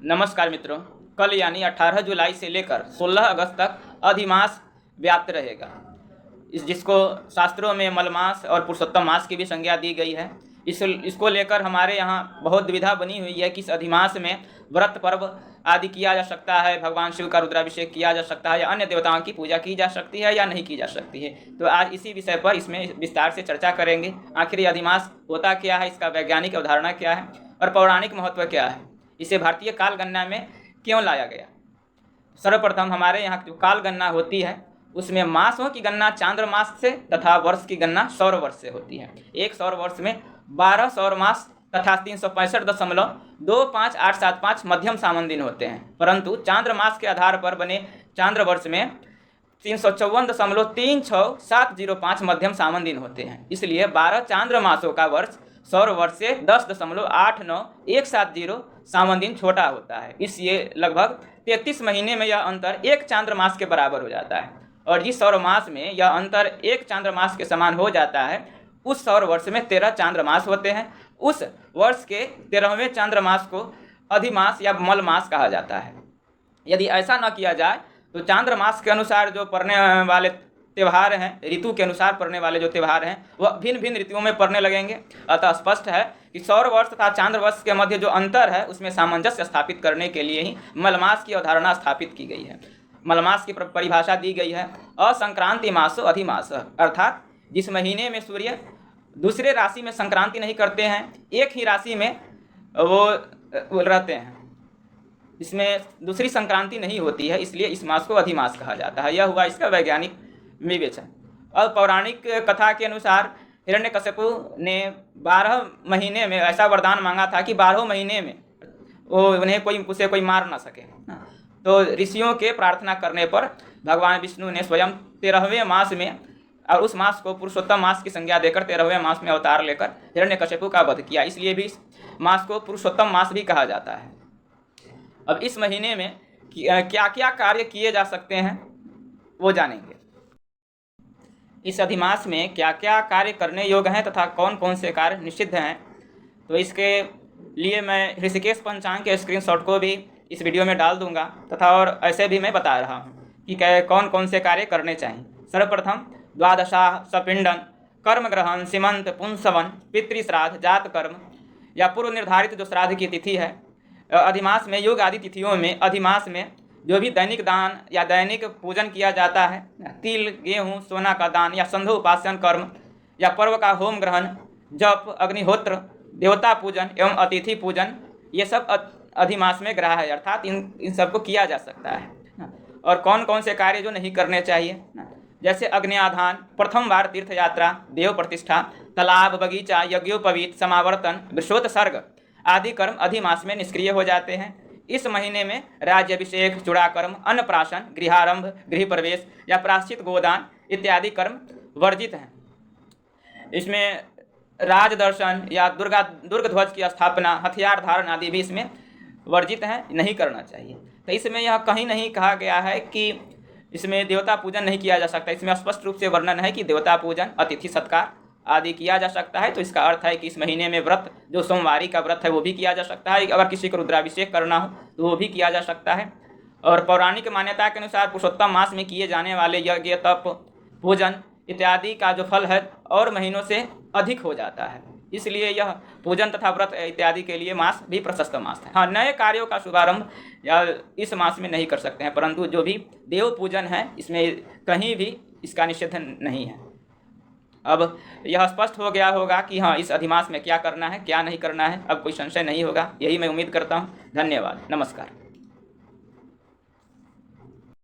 नमस्कार मित्रों, कल यानी 18 जुलाई से लेकर 16 अगस्त तक अधिमास व्याप्त रहेगा। जिसको शास्त्रों में मलमास और पुरुषोत्तम मास की भी संज्ञा दी गई है। इसको लेकर हमारे यहाँ बहुत दुविधा बनी हुई है कि इस अधिमास में व्रत पर्व आदि किया जा सकता है, भगवान शिव का रुद्राभिषेक किया जा सकता है या अन्य देवताओं की पूजा की जा सकती है या नहीं की जा सकती है। तो आज इसी विषय पर इसमें विस्तार से चर्चा करेंगे। आखिर ये अधिमास होता क्या है, इसका वैज्ञानिक अवधारणा क्या है और पौराणिक महत्व क्या है, इसे भारतीय काल गणना में क्यों लाया गया। सर्वप्रथम हमारे यहाँ जो काल गणना होती है उसमें मासों की गणना चांद्र मास से तथा वर्ष की गणना सौर वर्ष से होती है। एक सौर वर्ष में 12 सौर मास तथा 365.25875 मध्यम सावन दिन होते हैं, परंतु चांद्र मास के आधार पर बने चांद्र वर्ष में 354.36705 मध्यम सावन दिन होते हैं। इसलिए 12 चांद्र मासों का वर्ष सौर वर्ष से 10.89170 सावन दिन छोटा होता है। इसलिए लगभग 33 महीने में यह अंतर एक चांद्र मास के बराबर हो जाता है और जिस सौर मास में यह अंतर एक चांद्र मास के समान हो जाता है उस सौर वर्ष में 13 चांद्र मास होते हैं। उस वर्ष के 13वें चांद्र मास को अधिमास या मल मास कहा जाता है। यदि ऐसा न किया जाए तो चांद्र मास के अनुसार जो पड़ने वाले त्यौहार हैं, ऋतु के अनुसार पड़ने वाले जो त्यौहार हैं वह भिन्न भिन्न ऋतुओं में पड़ने लगेंगे। अतः स्पष्ट है कि सौर वर्ष तथा चांद्र वर्ष के मध्य जो अंतर है उसमें सामंजस्य स्थापित करने के लिए ही मलमास की अवधारणा स्थापित की गई है। मलमास की परिभाषा दी गई है असंक्रांति मासो अधिमास, अर्थात जिस महीने में सूर्य दूसरे राशि में संक्रांति नहीं करते हैं, एक ही राशि में वो रहते हैं, इसमें दूसरी संक्रांति नहीं होती है, इसलिए इस मास को अधिमास कहा जाता है। यह हुआ इसका वैज्ञानिक विवेचन। और पौराणिक कथा के अनुसार हिरण्यकश्यपु ने 12 महीने में ऐसा वरदान मांगा था कि 12 महीने में वो उन्हें उसे कोई मार ना सके। तो ऋषियों के प्रार्थना करने पर भगवान विष्णु ने स्वयं 13वें मास में और उस मास को पुरुषोत्तम मास की संज्ञा देकर 13वें मास में अवतार लेकर हिरण्यकश्यपु का वध किया। इसलिए भी इस मास को पुरुषोत्तम मास भी कहा जाता है। अब इस महीने में क्या क्या कार्य किए जा सकते हैं वो जानेंगे। इस अधिमास में क्या क्या कार्य करने योग्य हैं तथा कौन कौन से कार्य निषिद्ध हैं, तो इसके लिए मैं ऋषिकेश पंचांग के स्क्रीनशॉट को भी इस वीडियो में डाल दूंगा तथा और ऐसे भी मैं बता रहा हूँ कि कौन कौन से कार्य करने चाहिए। सर्वप्रथम द्वादशा सपिंडन, कर्म ग्रहण, सीमंत, पुंसवन, पितृश्राद्ध, जात कर्म या पूर्व निर्धारित जो श्राद्ध की तिथि है। अधिमास में योग आदि तिथियों में अधिमास में जो भी दैनिक दान या दैनिक पूजन किया जाता है, तिल, गेहूँ, सोना का दान या संध्या उपासन कर्म या पर्व का होम ग्रहण, जप, अग्निहोत्र, देवता पूजन एवं अतिथि पूजन, ये सब अधिमास में ग्रह है, अर्थात इन सबको किया जा सकता है। और कौन कौन से कार्य जो नहीं करने चाहिए, जैसे अग्न्याधान, प्रथम बार तीर्थ यात्रा, देव प्रतिष्ठा, तालाब, बगीचा, यज्ञोपवीत, समावर्तन, वृषोत्सर्ग आदि कर्म अधिमास में निष्क्रिय हो जाते हैं। इस महीने में राज्याभिषेक, चूड़ाकर्म, अन्नप्राशन, गृहारंभ, गृह प्रवेश या प्राश्चित गोदान इत्यादि कर्म वर्जित हैं। इसमें राज दर्शन या दुर्ग ध्वज की स्थापना, हथियार धारण आदि भी इसमें वर्जित हैं, नहीं करना चाहिए। तो इसमें यह कहीं नहीं कहा गया है कि इसमें देवता पूजन नहीं किया जा सकता। इसमें स्पष्ट रूप से वर्णन है कि देवता पूजन, अतिथि सत्कार आदि किया जा सकता है। तो इसका अर्थ है कि इस महीने में व्रत जो सोमवारी का व्रत है वो भी किया जा सकता है। अगर किसी को रुद्राभिषेक करना हो तो वो भी किया जा सकता है। और पौराणिक मान्यता के अनुसार पुरुषोत्तम मास में किए जाने वाले यज्ञ, तप, पूजन इत्यादि का जो फल है और महीनों से अधिक हो जाता है, इसलिए यह पूजन तथा व्रत इत्यादि के लिए मास भी प्रशस्त मास है। हाँ, नए कार्यों का शुभारंभ या इस मास में नहीं कर सकते हैं, परंतु जो भी देव पूजन है इसमें कहीं भी इसका निषेध नहीं है। अब यह स्पष्ट हो गया होगा कि हाँ, इस अधिमास में क्या करना है क्या नहीं करना है। अब कोई संशय नहीं होगा, यही मैं उम्मीद करता हूँ। धन्यवाद, नमस्कार।